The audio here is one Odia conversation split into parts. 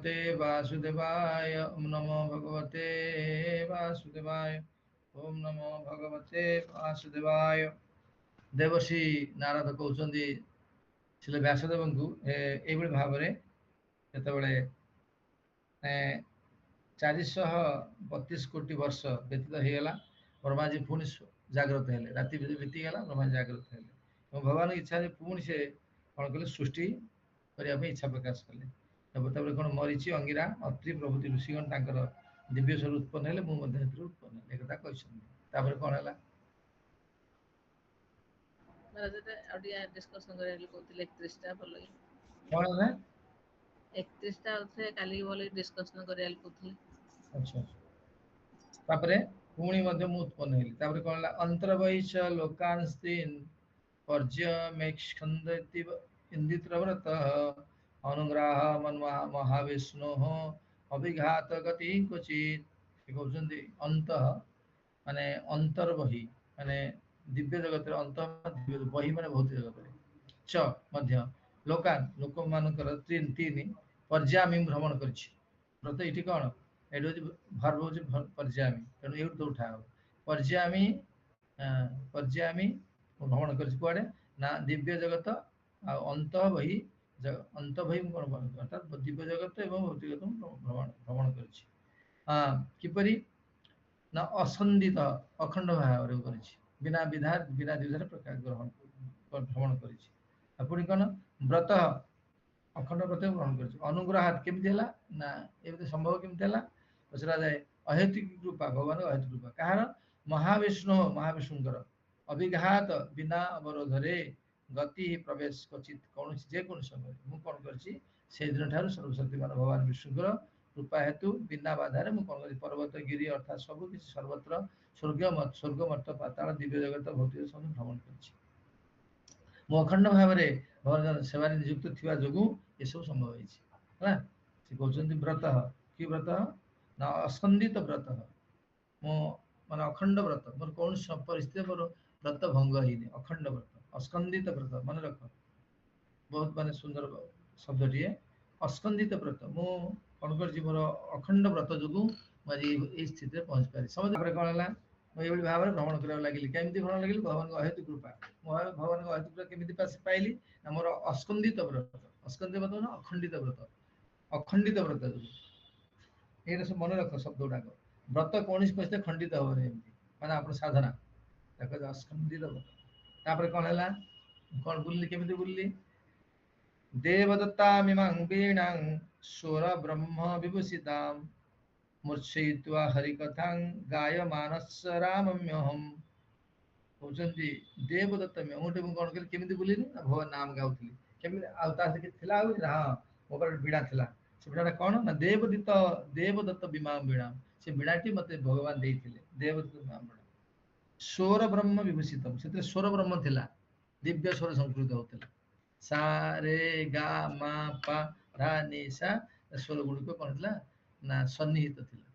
भगवते वासुदेवाय। ओम नमो भगवते वासुदेवाय। ओम नमो भगवते वासुदेवाय। देवर्षि नारद कहउछन्ति श्री व्यासदेव को एभଳି भाବରେ ଯେତେବେଳେ 432 कोटी वर्ष व्यतीत ହେଇଗଲା ब्रह्माजी पुणी जागृत हेले राति बीतीगला ब्रह्माजी जागृत हेले भगवान इच्छा पुणी से कौन कले सृष्टि करने इच्छा प्रकाश कले कौन मरीचि अंगिरा अत्रि प्रभृति ऋषिगण तांकर दिव्य स्वर उत्पन्न हेले उत्पन्न एक कथा कहते कौन है डिस्कशन करेंगे कहते 31 टा भलो कौन है 31 टा उथे काली बोले डिस्कशन करेंगे कहते अच्छा तापरे पुणी मध्य मु उत्पन्न हेली तापरे कौन है अंतर्वैश लोकांस्तीन पर्यमेक्षन्दति इंदित्रव्रत अनुग्रह मन्वा महाविष्णु अभिघात गति क्वचित कहते अंत माने अंतर्वही माने दिव्य जगत अंत दिव्य बही माने भौतिक जगत च मध्य लोकान लोक मानकर तीन तीन पर्यामी भ्रमण करछि व्रत इठी कोन एडो भर्ब होछि पर्यामी तेणु एउ तो उठा पर्यामी पर्यामी भ्रमण करछि कुआडे ना दिव्य जगत अंत बही अंत बही कोन अर्थात दिव्य जगत एवं भौतिक जगत भ्रमण करछि किपरि ना असंदित अखंड भाव बिना विधार बिना द्विधार प्रकार ग्रहण भ्रमण करिछि पुणी कौन व्रत अखंड व्रत ग्रहण करिछि अनुग्रहात केमिति हला ना एबे संभव केमिति हला पचरा जाए अहेतुक कृपा भगवान अहेतुक कृपा कहार महाविष्णुकर अभिघात बिना अवरोधरे गति प्रवेश क्वचित कौन जे कौन समय मु कौन करछि से दिन ठार सर्वशक्तिमान भगवान विष्णुकर कृपा हेतु बिना बाधारे मु कौन करी पर्वत गिरी अर्थात सब किछि सर्वत्र स्वर्ग मर्त पाताल दिव्य जगत भौतिक सब भ्रमण करछि मु अखंड भावरे भगवान सेवा नियुक्त थिबा जोगु ए सब संभव होइछि हला से कहउछन्ति व्रत कि व्रत ना असंदित व्रत मो माने अखंड व्रत मोर कौन परिस्थिति मोर व्रत भंग हिने अखंड व्रत अस्कंदित व्रत मन रख बहुत माने सुंदर शब्दटिए अस्कंदित व्रत मु कौन कर मोर अखंड व्रत जोगु मारी ए स्थिति पहुंच पारि समझ कौन है एभଳି भाବରେ भ्रमण କରିବା ଲାଗିଲି କେମିତି ଭ୍ରମଣ ଲାଗିଲି ଭଗବାନଙ୍କ ଅହେତୁ କୃପା ମୁଁ ଭଗବାନଙ୍କ ଅହେତୁ କୃପା କେମିତି ପାଇଲି ଆମର ଅସ୍କନ୍ଦିତ ବ୍ରତ ଅସ୍କନ୍ଦିତ ବ୍ରତ ନା ଅଖଣ୍ଡିତ ବ୍ରତ ଏଇଟା ସବୁ ମନେ ରଖ ଶବ୍ଦ ଗୁଡାକ ବ୍ରତ କୌଣସି ପରିସ୍ଥିତିରେ ଖଣ୍ଡିତ ହବନି ଏମିତି ମାନେ ଆପଣ ସାଧନା ତାକୁ ଅସ୍କନ୍ଦିତ ବ୍ରତ ତାପରେ କଣ ହେଲା କଣ ବୁଲିଲି କେମିତି ବୁଲିଲି देवदत्तामिमां वीणां सुर ब्रह्म विभूषितां मूर्छयित्वा हरिकथां गायमानस्य रामम्यहम् कहउछन्ति देवदत्त में ओटे मु कोन कली केमिति बुलिनी भगवान नाम गाउथली केमिति आ ता से थिला हो हां मोबाइल बीणा थिला से बीणाटा कोन ना देवदत्त विमां बीणा से बीणाटी मते भगवान देइथिले देवदत्त विमां बीणा स्वर ब्रह्म विभूषितम सेते स्वर ब्रह्म थिला दिव्य स्वर संस्कृत होतला सा रे गा मा पा धा नि सा स्वर गुणिक कोन थिला ना सन्निहित थिला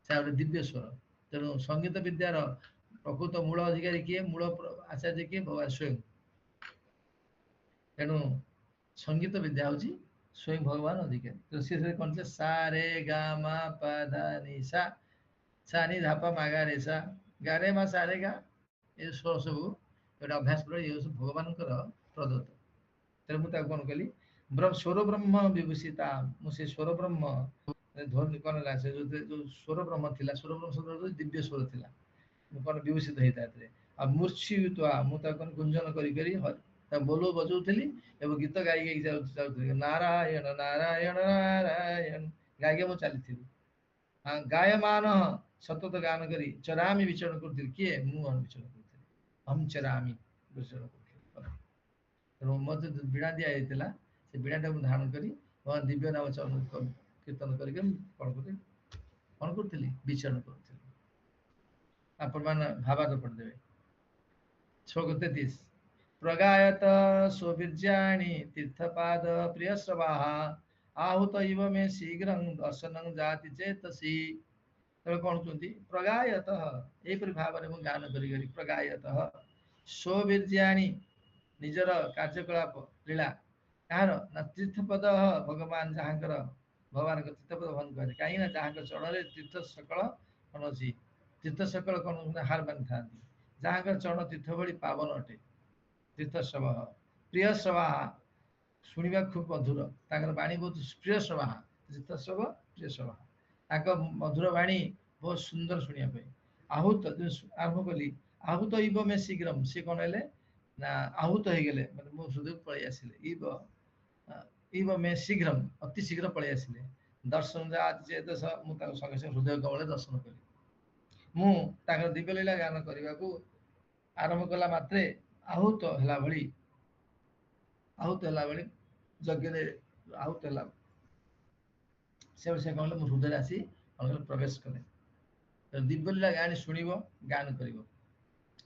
से दिव्य स्वर तेणु संगीत विद्यार प्रकृत मूल अधिकारी किए मूल आचार्य किए भगवान स्वयं तेणु संगीत विद्या हूँ स्वयं भगवान अधिकारी तो सी कौन से सा रे गा मा पा धा नि सा सा नि धा पा मा गा रे सा गा रे मा सा रे गा ये स्वर सब गोटे अभ्यास कर ये सब भगवान प्रदत्त तेणु मुझे कौन कली स्वर ब्रह्म विभूषिता मुझे स्वर ब्रह्म ध्वनि कौन है जो स्वर ब्रह्म थिला स्वर ब्रह्म शब्द दिव्य स्वर थिला कौन विभूषित होता है आ मूर्छित्वा मुझे गुंजन करी बोलो बजाऊली एवं गीत गाई गाई जाऊली नारायण नारायण नारायण गाई मु चली हाँ गायमान सतत गान करी चरामी विचरण करी किए मुझे विचरण करी हम चरामी विचरण कर मत बीणा दि जाता से बीणाटा मुझे धारण करी भगवान दिव्य नाम चरण कीर्तन करके कौन करी विचरण करी आपण मान भावार्थ पढ़देवे श्लोक 33 प्रगायत स्ववीर्याणि तीर्थपाद प्रियश्रवाः आहुत इव मे शीघ्रं दर्शनं जाति चेतसी तब कौन कहते प्रगायत एपरि भाव में गान करी प्रगायत स्ववीर्याणि निजर कार्यकलाप लीला कहार ना तीर्थपद भगवान जहाँकर ଭଗବାନଙ୍କ ତୀର୍ଥପଦ ଭଗବାନ କୁହାଯାଏ। କାହିଁକି ନା ଯାହାଙ୍କ ଚରଣରେ ତୀର୍ଥ ସକଳ କଣ ଅଛି, ତୀର୍ଥ ସକଳ କଣ ହାର ମାନିଥାନ୍ତି। ଯାହାଙ୍କ ଚରଣ ତୀର୍ଥ ଭଳି ପାବନ ଅଟେ। ତୀର୍ଥ ସଭା ପ୍ରିୟ ସଭା ଶୁଣିବା ଖୁବ୍ ମଧୁର, ତାଙ୍କର ବାଣୀ ବହୁତ ପ୍ରିୟ ସଭା। ତୀର୍ଥ ସଭ ପ୍ରିୟ ସଭା, ତାଙ୍କ ମଧୁର ବାଣୀ ବହୁତ ସୁନ୍ଦର ଶୁଣିବା ପାଇଁ। ଆହୁତ ଆରମ୍ଭ କଲି, ଆହୁତ ଇବ ମେ ଶୀଘ୍ରମ, ସେ କଣ ହେଲେ ନା ଆହୁତ ହେଇଗଲେ, ମାନେ ମୋ ହୃଦୟକୁ ପଳେଇ ଆସିଲେ। ଇବ ମେ ଶୀଘ୍ରମ, ଅତି ଶୀଘ୍ର ପଳେଇ ଆସିଲେ। ଦର୍ଶନ ଦେଶ, ମୁଁ ତାଙ୍କୁ ସଙ୍ଗେ ସଙ୍ଗେ ହୃଦୟ କମଳରେ ଦର୍ଶନ କଲି। ମୁଁ ତାଙ୍କର ଦିବ୍ୟ ଲୀଳା ଗାନ କରିବାକୁ ଆରମ୍ଭ କଲା ମାତ୍ରେ ଆହୁତ ହେଲା ଭଳି, ଆହୁତ ହେଲା ଭଳି ଯଜ୍ଞରେ ଆହୁତ ହେଲା, ସେ କଣ ମୋ ହୃଦୟରେ ଆସି ପ୍ରବେଶ କଲେ। ଦିବ୍ୟ ଲୀଳା ଗାଣି ଶୁଣିବ, ଗାନ କରିବ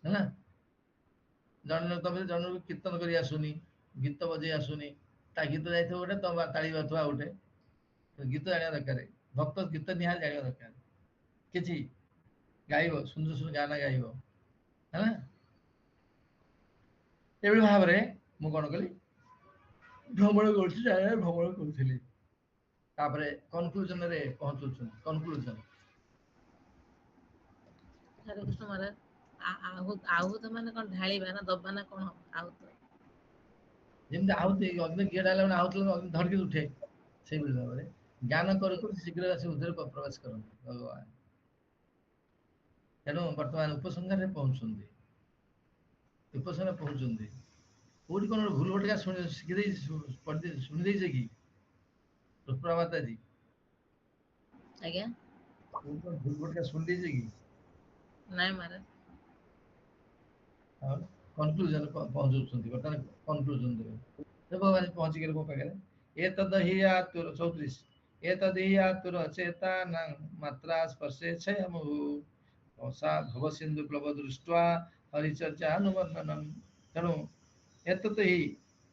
ହେଲା। ଜଣେ ତମେ ଜଣକୁ କୀର୍ତ୍ତନ କରି ଆସୁନି, ଗୀତ ବଜେଇ ଆସୁନି, ତା ଗୀତ ଯାଇଥିବ ଗୋଟେ, ତମ ତାଳି ବାଜୁଥିବା ଗୋଟେ। ଗୀତ ଜାଣିବା ଦରକାର, ଭକ୍ତ ଗୀତ ନିହାତି ଜାଣିବା ଦରକାର। କିଛି ଗାଇବ, ସୁନ୍ଦର ସୁନ୍ଦର ଗାନା ଗାଇବ ହେଲା। ଏଭଳି ଭାବରେ ମୁଁ କଣ କଲି, ଭ୍ରମଣ କରୁଛି, ଜାଗାରେ ଭ୍ରମଣ କରୁଥିଲି। ତାପରେ କନକ୍ଲୁଜନରେ ପହଞ୍ଚୁଛନ୍ତି। କନକ୍ଲୁଜନ, ହରେ କୃଷ୍ଣ ମହାରାଜ, ଆହୁତ ମାନେ କଣ ଢାଳିବା ନା ଦବା ନା କଣ ଆହୁତ? ଯେମିତି ଆହୁତି ଅଗ୍ନି ଘିଅ ଢାଳିଲା ମାନେ ଆହୁତି ଅଗ୍ନି ଧରିକି ଉଠେ, ସେଇଭଳି ଭାବରେ ଜ୍ଞାନ କରୁ କରୁ ଶୀଘ୍ର ଆସି ହୃଦୟରେ ପ୍ରବେଶ କରନ୍ତି ଭଗବାନ। ତେଣୁ ବର୍ତ୍ତମାନ ଉପସଂହାରରେ ପହଞ୍ଚୁଛନ୍ତି। ଉପସଂହାର ପହଞ୍ଚୁଛନ୍ତି। କୋଉଠି କଣ ଭୁଲ ଭଟକା ଶିଖିଦେଇ ଶୁଣି ଦେଇଛେ କି ମାତାଜୀ? ଆଜ୍ଞା କୋଉଠି କଣ ଭୁଲ ଭଟକା ଶୁଣି ଦେଇଛେ କି? ନାଇଁ ମହାରାଜ। କନକ୍ଲୁଜନ ପହଞ୍ଚୁଛନ୍ତି। ବର୍ତ୍ତମାନ କନକ୍ଲୁଜନ ଦେବେ। ଭଗବାନ ପହଞ୍ଚିଗଲେ ମୋ ପାଖରେ। ଏତଦ୍ ହି ଆତୁର 34, ଏତଦ୍ ହି ଆତୁର ଚେତାନାଂ ମାତ୍ରା ସ୍ପର୍ଶେ କ୍ଷୟମୁଃ ଭବ ସିନ୍ଧୁ ପ୍ଲବ ଦୃଷ୍ଟ୍ୱା ହରିଚର୍ଚ୍ଚାନୁବର୍ଣ୍ଣନମ୍। ତେଣୁ ଏତତ୍ ହି,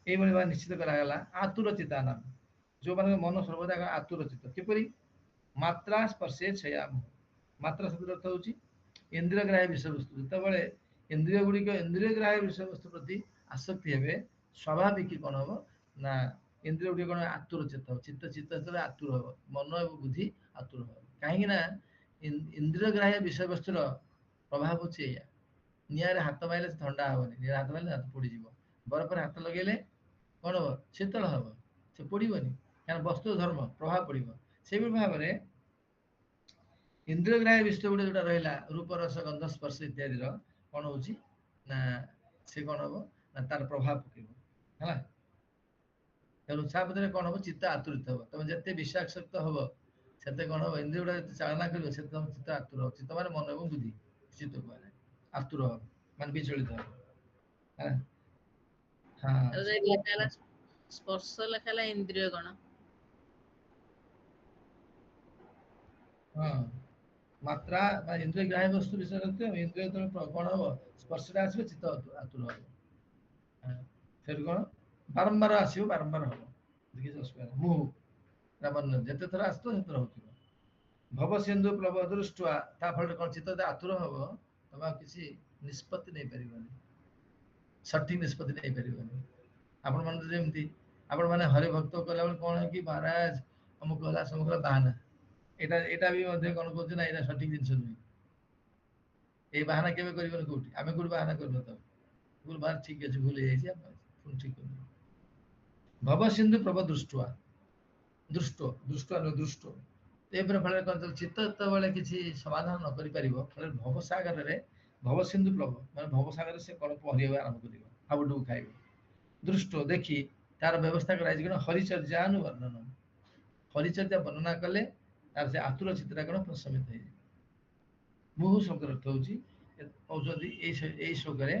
ଏଇଭଳି ଭାବେ ନିଶ୍ଚିତ କରାଗଲା। ଆତୁର ଚିତାନାଂ, ଯୋଉମାନଙ୍କ ମନ ସର୍ବଦା ଆତୁର ଚିତ୍ତ। କିପରି? ମାତ୍ରା ସ୍ପର୍ଶେ କ୍ଷୟାମୁଃ। ମାତ୍ରା ଶବ୍ଦର ଅର୍ଥ ହଉଛି ଇନ୍ଦ୍ରିୟ ଗ୍ରାହ୍ୟ ବିଷୟବସ୍ତୁ। ଯେତେବେଳେ ଇନ୍ଦ୍ରିୟ ଗୁଡିକ ଇନ୍ଦ୍ରିୟ ଗ୍ରାହ୍ୟ ବିଷୟବସ୍ତୁ ପ୍ରତି ଆସକ୍ତି ହେବେ, ସ୍ୱାଭାବିକ କଣ ହବ ନା ଇନ୍ଦ୍ରିୟ ଗୁଡିକ କଣ ଆତୁର ଚିତ୍ତ ହବ। ଚିତ୍ତ ଯେତେବେଳେ ଆତୁର ହବ, ମନ ଏବଂ ବୁଦ୍ଧି ଆତୁର ହବ। କାହିଁକି ନା ଇନ୍ଦ୍ରିୟ ଗ୍ରାହ୍ୟ ବିଷୟବସ୍ତୁର ପ୍ରଭାବ ହଉଛି ଏଇଆ। ନିଆଁରେ ହାତ ମାରିଲେ ସେ ଥଣ୍ଡା ହବନି, ନିଆଁରେ ହାତ ମାରିଲେ ହାତ ପୋଡିଯିବ। ବରଫରେ ହାତ ଲଗେଇଲେ କଣ ହବ? ଶୀତଳ ହବ, ସେ ପୋଡିବନି। କାରଣ ବସ୍ତୁ ଧର୍ମ, ପ୍ରଭାବ ପଡିବ। ସେଇଭଳି ଭାବରେ ଇନ୍ଦ୍ରିୟ ଗ୍ରାହ୍ୟ ବିଷୟ ଗୁଡେ ଯୋଉଟା ରହିଲା, ରୂପ ରସ ଗନ୍ଧ ସ୍ପର୍ଶ ଇତ୍ୟାଦିର କଣ ହଉଛି ନା ସେ କଣ ହବ ନା ତାର ପ୍ରଭାବ ପକେଇବ ହେଲା। ତେଣୁ ସାବଧାନରେ କଣ ହବ? ଚିତ୍ତ ଆତୁରିତ ହବ। ତମେ ଯେତେ ବିଷୟାସକ୍ତ ହବ, ସେତେ କଣ ହବ? ଇନ୍ଦ୍ରିୟ ଗୁଡା ଯେତେ ଚାଳନା କରିବ, ସେତେ ତମ ଚିତ୍ତ ଆତୁର ହବ। ଚିତ୍ତ ମାନେ ମନ ଏବଂ ବୁଦ୍ଧି, ଚିତ୍ତ କୁହାଯାଏ। ଆତୁର ହବ ମାନେ ବିଚଳିତ ହବ ହେଲା। ହଁ ଲେଖା ହେଲା ସ୍ପର୍ଶ, ଲେଖା ହେଲା ଇନ୍ଦ୍ରିୟ ଗଣ। ହଁ, ମାତ୍ରା ବା ଇନ୍ଦ୍ରିୟ ଗ୍ରାହ୍ୟ ବସ୍ତୁ ବିଷୟ ଇନ୍ଦ୍ରିୟ ଯେତେବେଳେ କଣ ହବ? ସ୍ପର୍ଶରେ ଆସିବ, ଚିତ୍ତ ଆତୁର ହବ। ସେଠୁ କଣ? ବାରମ୍ବାର ଆସିବ, ବାରମ୍ବାର ହବ। କିଛି ଅସୁବିଧା ନାହିଁ। ମୁଁ ଯେତେ ଥର ଆସୁଥିବ, ସେତେ ଥର ହଉଥିବ। ଭବ ସିନ୍ଧୁ ପ୍ଲବ ଦୃଷ୍ଟ୍ୱା, ତା ଫଳରେ କଣ? ଚିତ୍ତ ଆତୁର ହବ, ତମେ ଆଉ କିଛି ନିଷ୍ପତ୍ତି ନେଇପାରିବନି, ସଠିକ ନିଷ୍ପତ୍ତି ନେଇପାରିବନି। ଆପଣ ମାନେ ଯେମିତି ଆପଣ ମାନେ ହରିଭକ୍ତ କଲା ବେଳେ କଣ କି ମହାରାଜ ଅମୁକ ହେଲା ସମୁକ ହେଲା ବାହାନା, ଏଇଟା ବି ମଧ୍ୟ କଣ କହୁଛି ନା, ଏଇଟା ସଠିକ ଜିନିଷ ନୁହେଁ। ଏଇ ବାହାନା କେବେ କରିବନି। କୋଉଠି ଆମେ କୋଉଠି ବାହାନା କରିନଥାଉ। ବାହାର ଠିକ ଅଛି, ଭୁଲ ହେଇଯାଇଛି, ପୁଣି ଠିକ କରିବ। ଭବ ସିନ୍ଧୁ ପ୍ରଭ ଦୃଷ୍ଟ୍ୱା, ଦୃଷ୍ଟ ଏପରି ଫଳରେ କଣ? ଚିତ୍ତ ଯେତେବେଳେ କିଛି ସମାଧାନ ନ କରିପାରିବ, ଫଳରେ ଭବସାଗରରେ, ଭବ ସିନ୍ଧୁ ପ୍ଲବ ମାନେ ଭବସାଗରରେ ସେ କଣ? ପହଁରିବା ଆରମ୍ଭ କରିବ, ହାବୁଡୁବୁ ଖାଇବ। ଦୃଷ୍ଟ ଦେଖି ତାର ବ୍ୟବସ୍ଥା କରାଯାଇଛି କଣ? ହରିଚର୍ଯ୍ୟାନୁବର୍ଣ୍ଣନ। ହରିଚର୍ଯ୍ୟା ବର୍ଣ୍ଣନା କଲେ ତାର ସେ ଆତୁର ଚିତ୍ରା କଣ? ପ୍ରଶମିତ ହେଇଯିବ। ମୁହୁ ଶବ୍ଦର ଅର୍ଥ ହଉଛି, କହୁଛନ୍ତି ଏଇ ଶ୍ଲୋକରେ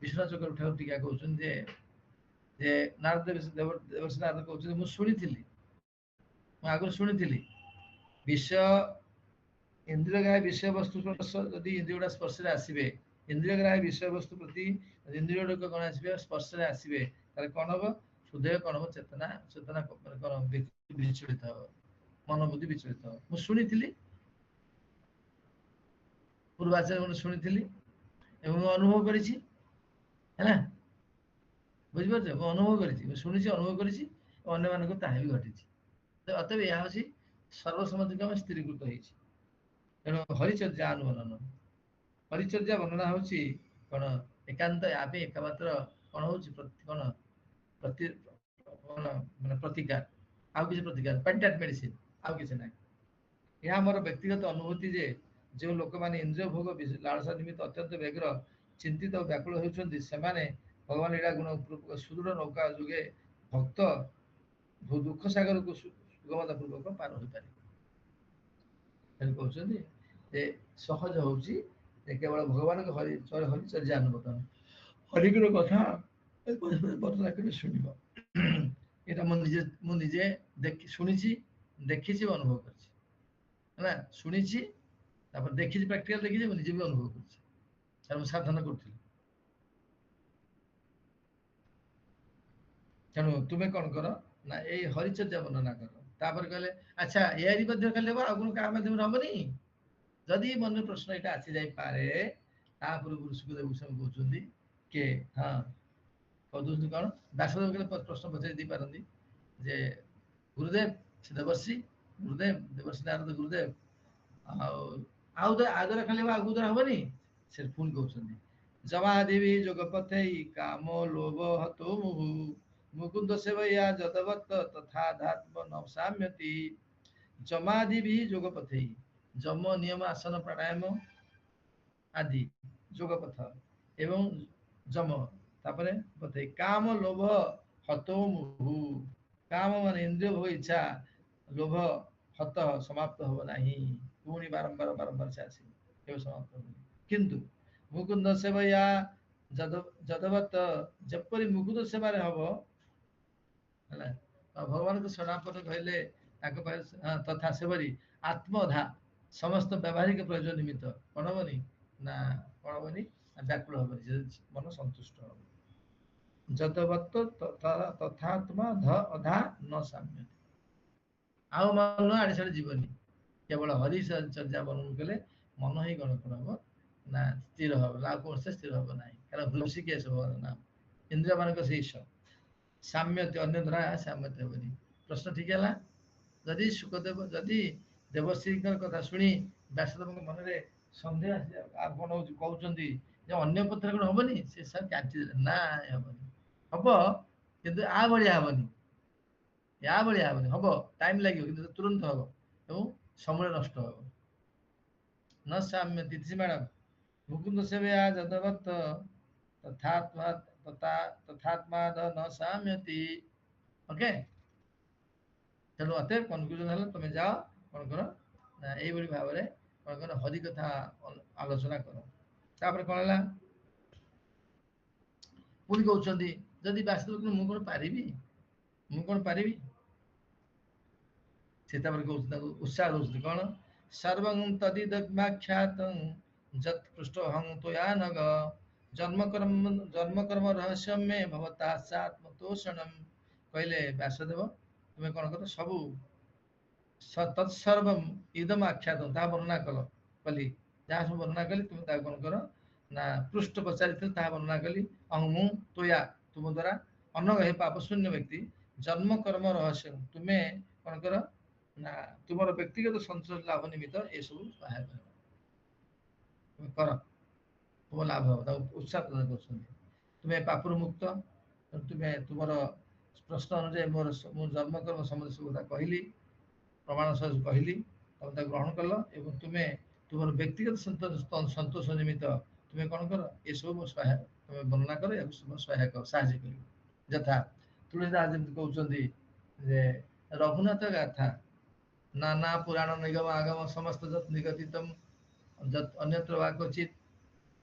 ବିଶ୍ୱନାଥ ଚକ୍ର ଠାରୁ ଟୀକା କହୁଛନ୍ତି ଯେ ନାରଦ ଦେବର୍ଷି ନାରଦ କହୁଛନ୍ତି, ମୁଁ ଶୁଣିଥିଲି, ମୁଁ ଆଗରୁ ଶୁଣିଥିଲି, ବିଷୟ ଇନ୍ଦ୍ରିୟ ଗ୍ରାହ୍ୟ ବିଷୟବସ୍ତୁ ଯଦି ଇନ୍ଦ୍ରିୟ ଗୁଡା ସ୍ପର୍ଶରେ ଆସିବେ, ଇନ୍ଦ୍ରିୟ ଗ୍ରାହ୍ୟ ବିଷୟବସ୍ତୁ ପ୍ରତି ଇନ୍ଦ୍ରିୟ ଗୁଡିକ କଣ ଆସିବେ? ସ୍ପର୍ଶରେ ଆସିବେ, ତାହେଲେ କଣ ହବ? ହୃଦୟ କଣ ହବ? ଚେତନା କଣ? ବିଚଳିତ ହବ, ମନ ବୁଦ୍ଧି ବିଚଳିତ ହବ। ମୁଁ ଶୁଣିଥିଲି, ପୂର୍ବାଚାର୍ଯ୍ୟ ଶୁଣିଥିଲି ଏବଂ ମୁଁ ଅନୁଭବ କରିଛି ହେଲା। ବୁଝିପାରୁଛ? ମୁଁ ଅନୁଭବ କରିଛି, ମୁଁ ଶୁଣିଛି, ଅନୁଭବ କରିଛି, ଅନ୍ୟମାନଙ୍କୁ ତାହା ବି ଘଟିଛି। ଅତଏବ ଏହା ହେଉଛି ସର୍ବସମ୍ମତିକ୍ରମେ ସ୍ଥିରୀକୃତ ହେଇଛି। ତେଣୁ ହରିଚର୍ଯ୍ୟା ଅନୁବର୍ଣ୍ଣନ, ହରିଚର୍ଯ୍ୟା ବର୍ଣ୍ଣନା ହେଉଛି କଣ ଏକାନ୍ତ ଆପେ ଏକମାତ୍ର କଣ ହେଉଛି କଣ ପ୍ରତି କଣ ମାନେ ପ୍ରତିକାର, ଆଉ କିଛି ପ୍ରତିକାର ପେଣ୍ଟାଟ ମେଡିସିନ, ଆଉ କିଛି ନାହିଁ। ଏହା ଆମର ବ୍ୟକ୍ତିଗତ ଅନୁଭୂତି ଯେ ଯେଉଁ ଲୋକମାନେ ଇନ୍ଦ୍ରିୟ ଭୋଗ ଲାଳସା ନିମିତ୍ତ ଅତ୍ୟନ୍ତ ବ୍ୟଗ୍ର ଚିନ୍ତିତ ଓ ବ୍ୟାକୁଳ ହେଉଛନ୍ତି, ସେମାନେ ଭଗବାନ ଲୀଳା ଗୁଣ ସୁଦୃଢ଼ ନୌକା ଯୋଗେ ଭକ୍ତ ଦୁଃଖ ସାଗରକୁ ସୁଗମତା ପୂର୍ବକ ପାର ହୋଇପାରିବେ। ତେଣୁ କହୁଛନ୍ତି ଯେ ସହଜ ହଉଛି କେବଳ ଭଗବାନଙ୍କ ହରିଚର୍ଯ୍ୟା ଅନୁବର୍ତ୍ତନ, ହରିଙ୍କର କଥା ବର୍ଣ୍ଣନା କରି ଶୁଣିବ। ଏଇଟା ମୁଁ ନିଜେ ଶୁଣିଛି, ଦେଖିଛି, ଅନୁଭବ କରିଛି ହେଲା। ଶୁଣିଛି, ତାପରେ ଦେଖିଛି, ପ୍ରାକ୍ଟିକାଲ ଦେଖିଛି, ମୁଁ ନିଜେ ବି ଅନୁଭବ କରିଛି, ମୁଁ ସାଧନ କରୁଥିଲି। ତେଣୁ ତୁମେ କଣ କର ନା ଏଇ ହରିଚର୍ଯ୍ୟା ବର୍ଣ୍ଣନା କର। ତାପରେ କହିଲେ ଆଚ୍ଛା ଏହାରି ମଧ୍ୟ ଖାଲି ହେବ, ଆଉ କଣ କାହା ମାଧ୍ୟମରେ ହବନି? ଯଦି ମନରେ ପ୍ରଶ୍ନ ଏଇଟା ଆସି ଯାଇପାରେ, ତା ପୂର୍ବରୁ ସୁଖଦେବ ଗୋସ୍ୱାମୀ କହୁଛନ୍ତି କି ହଁ କହୁଛନ୍ତି କଣ ବ୍ୟାସଦେବ ପ୍ରଶ୍ନ ପଚାରି ଦେଇପାରନ୍ତି ଯେ ଗୁରୁଦେବ ସେ ଦେବର୍ଷି ଗୁରୁଦେବ, ଦେବର୍ଷି ନାରଦ ଗୁରୁଦେବ, ଆଉ ଦ୍ୱାରା ଖାଲି ଆଉ କୋଉ ଦ୍ୱାରା ହବନି? ସେ ପୁଣି କହୁଛନ୍ତି ଜମାଦେବୀ ଯୋଗ ପଥେଇ କାମ ଲୋଭ ହତୋ ମୁହୁ ମୁକୁନ୍ଦ ସେବୟା ଯଦବତ ତଥା ଧାତ୍ମ ନ ସାମ୍ୟତି। ଜମାଦିବି ଯୋଗ ପଥେଇ, ଯମ ନିୟମ ଆସନ ପ୍ରାଣାୟାମ ଆଦି ଯୋଗ ପଥ ଏବଂ ଯମ, ତାପରେ ପଥେଇ କାମ ଲୋଭ ହତୋ ମୁହୁ, କାମ ମାନେ ଇନ୍ଦ୍ରିୟ ଭୋଗ ଇଚ୍ଛା, ଲୋଭ ହତ ସମାପ୍ତ ହବ ନାହିଁ, ପୁଣି ବାରମ୍ବାର ବାରମ୍ବାର ସେ ଆସିବ, କେବେ ସମାପ୍ତ ହବନି। କିନ୍ତୁ ମୁକୁନ୍ଦ ସେବୟା ଯଦବତ, ଯେପରି ମୁକୁନ୍ଦ ସେବାରେ ହବ ହେଲା, ଭଗବାନଙ୍କ ଶରଣାପନ୍ନ କହିଲେ ତାଙ୍କ ପାଖରେ ତଥା ସେପରି ଆତ୍ମଧା ସମସ୍ତ ବ୍ୟବହାରିକ ପ୍ରୟୋଜନ ନିମିତ୍ତ କଣ ହବନି ନା କଣ ହବନି ନା ବ୍ୟାକୁଳ ହବନି, ମନ ସନ୍ତୁଷ୍ଟ ହବ। ଯଦବତ ତଥାତ୍ମା ଅଧା ନ ସାମ୍ୟତି, ଆଉ ମନ ଆଡେ ସିଆଡେ ଯିବନି, କେବଳ ହରିଚର୍ଯ୍ୟା ବର୍ଣ୍ଣନ କଲେ ମନ ହିଁ କଣ ହବ ନା ସ୍ଥିର ହବ, ଆଉ କୌଣସି ସ୍ଥିର ହବ ନାହିଁ। କାରଣ ହୃଷିକେଶ ଭଗବାନ ନାମ, ଇନ୍ଦ୍ରିୟ ମାନଙ୍କ ସେ ଈଶ ସାମ୍ୟତି, ଅନ୍ୟ ଦ୍ୱାରା ସାମ୍ୟତି ହେବନି। ପ୍ରଶ୍ନ ଠିକ ହେଲା। ଯଦି ସୁଖଦେବ, ଯଦି ଦେବଶ୍ରୀଙ୍କର କଥା ଶୁଣି ବ୍ୟାସଦେବଙ୍କ ମନରେ ସନ୍ଦେହ କଣ ହଉଛି, କହୁଛନ୍ତି ଯେ ଅନ୍ୟ ପଥରେ କଣ ହବନି, ସେ କାଟି ଦେଲେ ନା ହବନି, ହବ କିନ୍ତୁ ଆ ଭଳିଆ ହବନି, ୟା ଭଳିଆ ହବନି, ହବ ଟାଇମ ଲାଗିବ କିନ୍ତୁ ତୁରନ୍ତ ହବ ଏବଂ ସମୟ ନଷ୍ଟ ହବ। ନ ସାମ୍ୟତି ମ୍ୟାଡାମ ମୁକୁନ୍ଦ ସେବୟା ଯଦବତ ତଥାତ୍ମାଦ ନ ସାମ୍ୟତି। ଓକେ, ତେଣୁ ଅତଏବ କନକ୍ଲୁଜନ ହେଲା ତମେ ଯାଅ କଣ କର ନା ଏଇଭଳି ଭାବରେ କଣ କର ହରି କଥା ଆଲୋଚନା କର। ତାପରେ କଣ ହେଲା ପୁଣି କହୁଛନ୍ତି ଯଦି ବ୍ୟାସଦେବ ମୁଁ କଣ ପାରିବି, ମୁଁ କଣ ପାରିବି? ସେ ତାପରେ କହୁଛନ୍ତି, ତାକୁ ଉତ୍ସାହ ଦଉଛନ୍ତି କଣ ସର୍ବଂ ତଦିଦଗ୍ମାଖ୍ୟାତଂ ଯତ୍ପୃଷ୍ଟ ହଂ ତ୍ୱୟା ନଘ ଜନ୍ମ କର୍ମ ରହସ୍ୟମେ ଭବତା ସାତ୍ମତୋଷଣମ୍। କହିଲେ ବ୍ୟାସଦେବ ତୁମେ କଣ କର ସବୁ ତତ୍ସର୍ବଂ ଇଦମ ଆଖ୍ୟାତଂ, ତାହା ବର୍ଣ୍ଣନା କଲି, ଯାହା ସବୁ ବର୍ଣ୍ଣନା କଲି ତୁମେ ତାହା କଣ କର ନା ପୃଷ୍ଠ ପଚାରିଥିଲି ତାହା ବର୍ଣ୍ଣନା କଲି। ଅହଂ ମୁଁ ତ୍ୱୟା, ତୁମ ଦ୍ୱାରା ଅନଗ ହେ ପାପ ଶୂନ୍ୟ ବ୍ୟକ୍ତି ଜନ୍ମ କର୍ମ ରହସ୍ୟ, ତୁମେ କଣ କର ନା ତୁମର ବ୍ୟକ୍ତିଗତ ସନ୍ତୋଷ ଲାଭ ନିମିତ୍ତ ଏସବୁ ସହାୟକ ହେବ, ତୁମେ କର, ତୁମ ଲାଭ ହବ, ତାକୁ ଉତ୍ସାହ ପ୍ରଦାନ କରୁଛନ୍ତି। ତୁମେ ପାପରୁ ମୁକ୍ତ, ତୁମେ ତୁମର ପ୍ରଶ୍ନ ଅନୁଯାୟୀ ମୁଁ ଜନ୍ମକର୍ମ ସମ୍ବନ୍ଧ ସବୁ କଥା କହିଲି, ପ୍ରମାଣ ସହ କହିଲି, ତମେ ତାକୁ ଗ୍ରହଣ କଲ ଏବଂ ତୁମେ ତୁମର ବ୍ୟକ୍ତିଗତ ସନ୍ତୋଷ ନିମିତ୍ତ ତୁମେ କଣ କର ଏସବୁ ମୋ ସହାୟକ, ତୁମେ ବର୍ଣ୍ଣନା କର, ଏହାକୁ ସହାୟକ ସାହାଯ୍ୟ କରିବ। ଯଥା ତୁଳସୀଦାସ ଯେମିତି କହୁଛନ୍ତି ଯେ ରଘୁନାଥ ଗାଥା ନାନା ପୁରାଣ ନିଗମ ଆଗମ ସମସ୍ତ ଯତ୍ ନିଗଦିତମ ଯତ୍ ଅନ୍ୟତ୍ର ବା କ୍ୱଚିତ୍,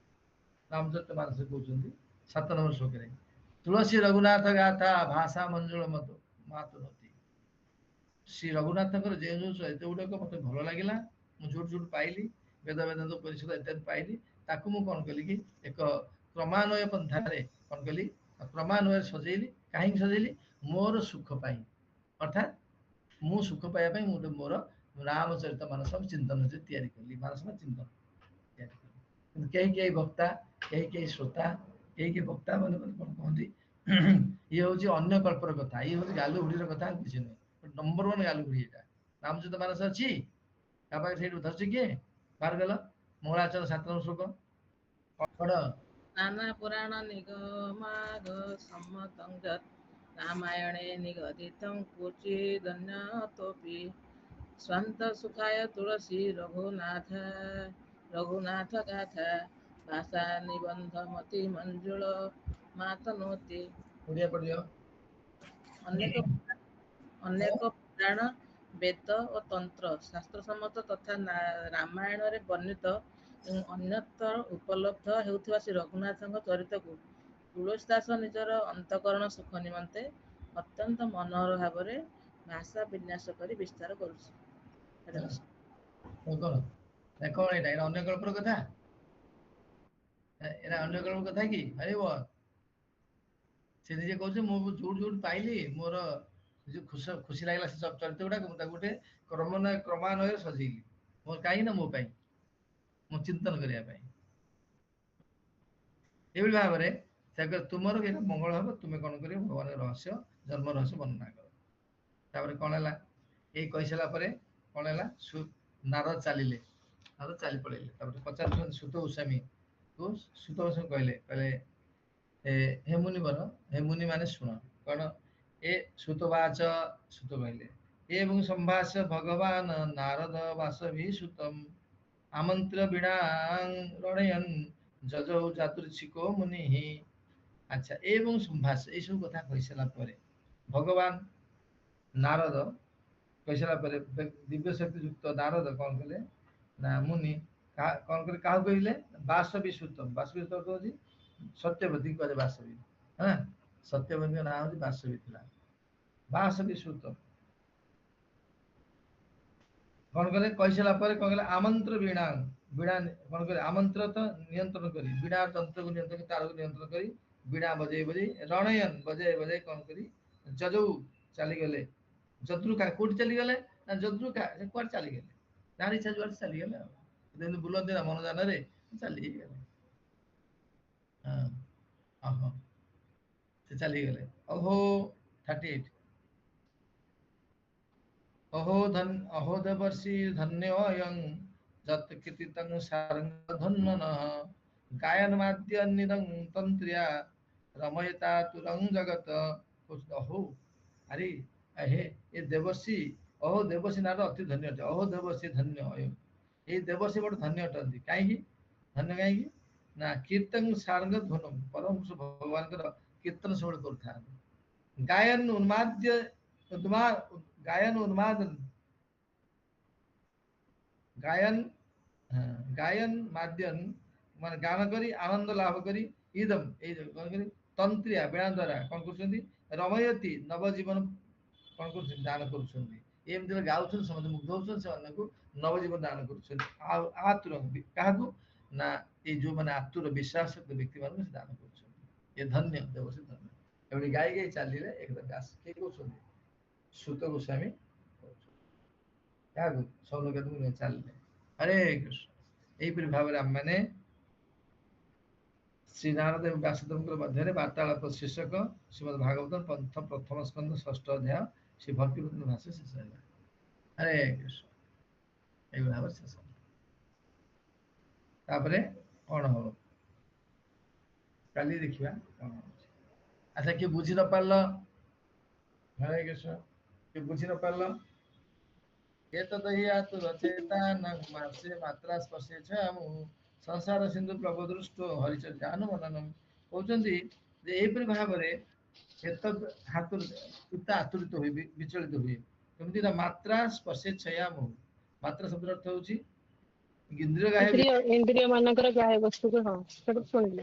ରାମଚରିତ ମାନସ କହୁଛନ୍ତି 7 ନମ୍ବର ଶ୍ଲୋକରେ ତୁଳସୀ ରଘୁନାଥ ଗାଥା ଭାଷା ମଞ୍ଜୁଳ ମାତନୋତି। ଶ୍ରୀ ରଘୁନାଥଙ୍କର ଯେଉଁ ଯେଉଁ ଚରିତ୍ର ଗୁଡିକ ମତେ ଭଲ ଲାଗିଲା, ମୁଁ ଯୋଉଠୁ ଯୋଉଠୁ ପାଇଲି, ବେଦ ବେଦାନ୍ତ ପରିଷଦ ଇତ୍ୟାଦି ପାଇଲି, ତାକୁ ମୁଁ କଣ କଲି କି ଏକ କ୍ରମାନ୍ୱୟ ପନ୍ଥାରେ କଣ କଲି କ୍ରମାନ୍ୱୟରେ ସଜେଇଲି। କାହିଁକି ସଜେଇଲି? ମୋର ସୁଖ ପାଇଁ, ଅର୍ଥାତ୍ ମୁଁ ସୁଖ ପାଇବା ପାଇଁ ମୁଁ ମୋର ରାମଚରିତ ମାନସ ଚିନ୍ତନ ତିଆରି କଲି, ମାନସ ଚିନ୍ତନ ତିଆରି କଲି। କିନ୍ତୁ କେହି କେହି ବକ୍ତା, କେହି କେହି ଶ୍ରୋତା, କେହି କେହି ବକ୍ତା ମାନେ କଣ କହନ୍ତି ଇଏ ହଉଛି ଅନ୍ୟ କଳ୍ପର କଥା, ଇଏ ହଉଛି ଗାଲୁ ହୁଡିର କଥା, ଆଉ କିଛି ନୁହେଁ, नंबर 1 ଗାଲୁଗୁଡି ଏଟା ରାମଚରିତ ମାନସ ଅଛି ତା ପାଖରେ ସେଇଠୁ ଧରିଛି କିଏ ବାହାର କଲ ମଙ୍ଗଳାଚରଣ 7 ନମ୍ବର ଶ୍ଲୋକ ପଢ। नाना पुराण निगमाग सम्मतं यत् रामायणे निगदितं क्वचिदन्यतोऽपि स्वान्त सुखाय तुलसी रघुनाथ गाथा भाषा निबंध मति मंजुल मातनोति ଓଡ଼ିଆ ପଢିବ। ଅନେକ ଅନେକ ପୁରାଣ ବେଦ ଓ ତନ୍ତ୍ର ଶାସ୍ତ୍ରସମ୍ମତ ତଥା ରାମାୟଣରେ ବର୍ଣ୍ଣିତ ଏବଂ ଅନ୍ୟତ୍ର ଉପଲବ୍ଧ ହେଉଥିବା ଶ୍ରୀ ରଘୁନାଥଙ୍କ ଚରିତକୁ ତୁଳସୀ ଦାସ ନିଜର ଅନ୍ତଃକରଣ ସୁଖ ନିମନ୍ତେ ଅତ୍ୟନ୍ତ ମନୋହର ଭାବରେ ଭାଷା ବିନ୍ୟାସ କରି ବିସ୍ତାର କରୁଛି। ଏଇଟା ଅଛି। କଣ କଣ ଏଇଟା ଏଇଟା ଅନ୍ୟ ଗଳ୍ପର କଥା ଏଇଟା ଅନ୍ୟ ଗଳ୍ପର କଥା କି ଆରେ ବୋ ସେ ନିଜେ କହୁଛି ମୁଁ ଯୋଉଠି ଯୋଉଠି ପାଇଲି ମୋର ଯୋଉ ଖୁସି ଲାଗିଲା ସେ ସବୁ ଚରିତ୍ର ଗୁଡାକ ମୁଁ ତାକୁ ଗୋଟେ କ୍ରମାନ୍ୱୟରେ ସଜେଇଲି ମୋର କାହିଁକି ନା ମୋ ପାଇଁ ମୁଁ ଚିନ୍ତନ କରିବା ପାଇଁ ଏଭଳି ଭାବରେ ତୁମର ଏଇଟା ମଙ୍ଗଳ ହବ ତୁମେ କଣ କରିବ ଭଗବାନଙ୍କ ରହସ୍ୟ ଜନ୍ମ ରହସ୍ୟ ବର୍ଣ୍ଣନା କର। ତାପରେ କଣ ହେଲା ଏଇ କହିସାରିଲା ପରେ କଣ ହେଲା ନାରଦ ଚାଲିଲେ ନାରଦ ଚାଲି ପଳେଇଲେ ତାପରେ ପଚାରୁଛନ୍ତି ସୁତ ଗୋସ୍ୱାମୀ ସୁତ ଗୋସ୍ୱାମୀ କହିଲେ ହେ ମୁନିବର ହେ ମୁନି ମାନେ ଶୁଣ କଣ ଏ ସୁତବାଚ ସୁତ କହିଲେ ଏବଂ ସମ୍ଭାଷ୍ୟ ଭଗବାନ ନାରଦ ବାସଭି ସୁତମ୍ ଆମନ୍ତ୍ର ବିଣା ରଣୟନ୍ ଯଜୌ ଯାଦୃଚ୍ଛିକୋ ମୁନି। ଆଚ୍ଛା ଏବଂ ସମ୍ଭାଷ୍ୟ ଏଇସବୁ କଥା କହିସାରିଲା ପରେ ଭଗବାନ ନାରଦ କହିସାରିଲା ପରେ ଦିବ୍ୟ ଶକ୍ତି ଯୁକ୍ତ ନାରଦ କଣ କଲେ ନା ମୁନି କଣ କଲେ କାହାକୁ କହିଲେ ବାସବି ସୁତମ୍ ବାସବି ସୁତ ହଉଛି ସତ୍ୟବତୀ କୁହାଯାଏ ବାସବି ହଁ ସତ୍ୟବତୀଙ୍କ ନାଁ ହଉଛି ବାସବି ଥିଲା ବାସବି ସୁତମ୍ କଣ କଲେ କହିସାରିଲା ପରେ କଣ କଲେ ଆମନ୍ତ୍ର ବୀଣା କଣ କଲେ ଆମନ୍ତ୍ର ତ ନିୟନ୍ତ୍ରଣ କରି ବୀଣା ତନ୍ତ୍ରକୁ ନିୟନ୍ତ୍ରଣ କରି ତାରକୁ ନିୟନ୍ତ୍ରଣ କରି ବୀଣା ବଜେଇ ବଜେଇ ରଣୟନ ବଜେଇ ବଜେଇ କଣ କରି ଯଜୌ ଚାଲିଗଲେ ଯଦ୍ରୁ କୋଉଠି ଚାଲିଗଲେ ନା ଯଦ୍ରୁ କୁଆଡେ ଚାଲିଗଲେ ଯାହାର ଇଚ୍ଛା ଯୁଆଡେ ଚାଲିଗଲେ ଆଉ ଯେମିତି ବୁଲନ୍ତି ନା ମନଯାନରେ ଚାଲିଗଲେ ହଁ ସେ ଚାଲିଗଲେ ଅହୋ 38 ଅହୋ ଦେବର୍ଷି ଧନ୍ୟ ଅୟଂ ଯତ୍ କୀର୍ତ୍ତିତଂ ସାରଙ୍ଗ ଧନ୍ୱନଃ ଗାୟନ ମାଦ୍ୟନିଦଂ ତନ୍ତ୍ର୍ୟା ରମୟତା ତୁରଂ ଜଗତ ଅହୋ ଆରେ ହେ ଏ ଦେବର୍ଷି ଅହୋ ଦେବର୍ଷି ନାଁରେ ଅତି ଧନ୍ୟ ଅଟେ ଅହୋ ଦେବର୍ଷି ଧନ୍ୟ ଅୟଂ ଏଇ ଦେବର୍ଷି ବଡ ଧନ୍ୟ ଅଟନ୍ତି କାହିଁକି ଧନ୍ୟ କାହିଁକି ନା କୀର୍ତ୍ତନ ସାରଙ୍ଗ ଧ୍ୱନଂ ପରମପୁରୁଷ ଭଗବାନଙ୍କର କୀର୍ତ୍ତନ ସବୁବେଳେ କରୁଥାନ୍ତି ଗାୟନ ଉନ୍ମାଦ୍ୟ ଗାୟନ ଉନ୍ମାଦନ ଗାୟନ ମାଦ୍ୟନ ମାନେ ଗାନ କରି ଆନନ୍ଦ ଲାଭ କରି ଇଦମ ଏଇ କଣ କରି ତନ୍ତ୍ରିୟା ବୀଣା ଦ୍ଵାରା କଣ କରୁଛନ୍ତି ରମୟତି ନବଜୀବନ କଣ କରୁଛନ୍ତି ଦାନ କରୁଛନ୍ତି ଏମିତି ଗାଉଛନ୍ତି ସମସ୍ତେ ମୁଗ୍ଧ ହଉଛନ୍ତି ସେମାନଙ୍କୁ ନବଜୀବନ ଦାନ କରୁଛନ୍ତି ଆଉ ଆତୁର କାହାକୁ ନା ଏଇ ଯୋଉମାନେ ଆତୁର ବିଶ୍ୱାସ ବ୍ୟକ୍ତି ମାନଙ୍କୁ ସେ ଦାନ କରୁଛନ୍ତି ଏ ଧନ୍ୟ ଦେବସେ ଧନ୍ୟ ଏଭଳି ଗାଈ ଗାଇ ଚାଲିଲେ ଏକଦମ ଦାସ କିଏ କହୁଛନ୍ତି ସୁତ ଗୋସ୍ୱାମୀ କାହାକୁ ସୌନକାଦିକୁ ନେଇ ଚାଲିଲେ ହରେ କୃଷ୍ଣ ଏହିପରି ଭାବରେ ଆମମାନେ ଶ୍ରୀ ନାରଦ ଏବଂ ବ୍ୟାସଦେବଙ୍କ ମଧ୍ୟରେ ବାର୍ତ୍ତାଳାପ ଶୀର୍ଷକ ଶ୍ରୀମଦ୍ ଭାଗବତ ପ୍ରଥମ ସ୍କନ୍ଧ 6ଠ ଅଧ୍ୟାୟ ଶ୍ରୀ ଭକ୍ତିବୃନ୍ଦ ଭାଷା ଶେଷ ହେଲା। ହରେ କୃଷ୍ଣ ଏଇଭଳି ଭାବରେ ଶେଷ ତାପରେ କଣ ହବ କାଲି ଦେଖିବା କଣ ହଉଛି। ଆଚ୍ଛା କିଏ ବୁଝି ନ ପାରିଲ ହରେ କୃଷ୍ଣ କିଏ ବୁଝି ନ ପାରିଲ ଏତଦହି ଆତୁର ଚେତାନଂ ମାସେ ମାତ୍ରା ସ୍ପର୍ଶେ ଛୟାମୁ ସଂସାର ସିନ୍ଧୁ ପ୍ରଭୁ ଦୃଷ୍ଟ ହରିଚର୍ଯ୍ୟାନୁମୋଦନମ୍ କହୁଛନ୍ତି ଯେ ଏହିପରି ଭାବରେ ଚିତ୍ତ ଆତୁରିତ ହୁଏ ବିଚଳିତ ହୁଏ କେମିତି ନା ମାତ୍ରା ସ୍ପର୍ଶେ ଛୟାମୁ ମାତ୍ରା ଶବ୍ଦର ଅର୍ଥ ହଉଛି ଇନ୍ଦ୍ରିୟ ଗାହେ ଇନ୍ଦ୍ରିୟ ମାନଙ୍କର ଗାଏ ବସ୍ତୁକୁ ହଁ ସେଟା ଶୁଣିଲେ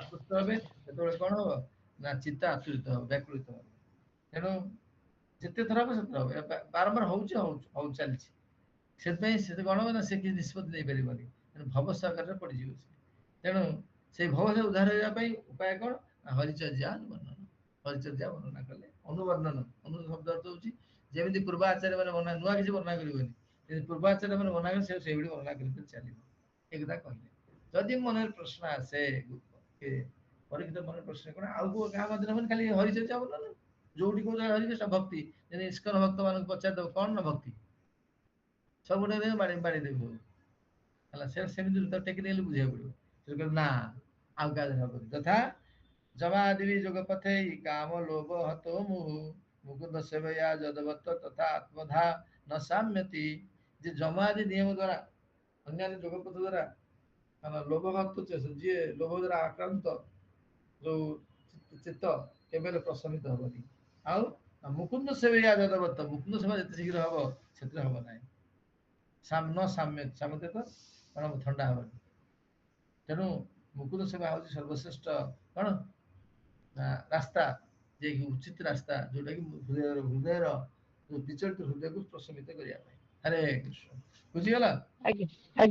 ଆକୃଷ୍ଟ ହେବେ ସେତେବେଳେ କଣ ହବ ନା ଚିତ୍ତ ଆତୁରିତ ହବ ବ୍ୟାକୁଳିତ ହବ ତେଣୁ ଯେତେ ଥର ହବ ସେତେ ହବ ବାରମ୍ବାର ହଉଛି ହଉ ଚାଲିଛି ସେଥିପାଇଁ ସେ କଣ ହବ ନା ସେ କିଛି ନିଷ୍ପତ୍ତି ନେଇପାରିବନି ତେଣୁ ଭବସାଗରରେ ପଡିଯିବ ସେ ତେଣୁ ସେଇ ଭବସାଗର ଉଦ୍ଧାର କରିବା ପାଇଁ ଉପାୟ କଣ ହରିଚର୍ଯ୍ୟା ବର୍ଣ୍ଣନ ହରିଚର୍ଯ୍ୟା ବର୍ଣ୍ଣନା କଲେ ଅନୁବର୍ଣ୍ଣନ ଶବ୍ଦ ଅର୍ଥ ହଉଛି ଯେମିତି ପୂର୍ବାଚାର୍ଯ୍ୟ ମାନେ ନୂଆ କିଛି ବର୍ଣ୍ଣନା କରିବନି ଯେମିତି ପୂର୍ବାଚାର୍ଯ୍ୟ ମାନେ ବର୍ଣ୍ଣନା କରି ସେଇଭଳି ବର୍ଣ୍ଣନା କରି ଚାଲିବ ଏକଥା କହିଲେ ଯଦି ମନରେ ପ୍ରଶ୍ନ ଆସେ ପରୀକ୍ଷିତ ମନରେ ପ୍ରଶ୍ନ କଣ ଆଉ କୋଉ କାହା ମଧ୍ୟରେ ହବନି ଖାଲି ହରିଚର୍ଯ୍ୟା ବର୍ଣ୍ଣନା जोटी को हरि कृष्ण भक्ति जने इस्कन भक्त मान पचार दब कौन ना भक्ति सब गुटे दे बाड़ी देबो हला सेमिति तो टेक्निकली बुझे पड़ो से कहले ना आउ का हबो तथा जमादिवि जोग पथे काम लोभ हतो मुहु मुकुंद सेवया जदवत्त तथा आत्मधा न साम्यति जे जमादि नियम द्वारा अन्य जोग पथ द्वारा लोभ भक्त जी लोभ द्वारा आक्रांत जो चित्त केवल प्रशमित हबनी आउ मुकुंद सेवया जदवत्त मुकुंद सेवा जते शीघ्र हबो सेते हबो नाही साम्य साम्य साम्य तो कौन ठंडा हबनी तेणु मुकुंद सेवा हूँ सर्वश्रेष्ठ कौन रास्ता जे कि उचित रास्ता जोटा कि हृदय जो विचलित हृदय को प्रशमित करने हरे कृष्ण बुझीगला आगे आगे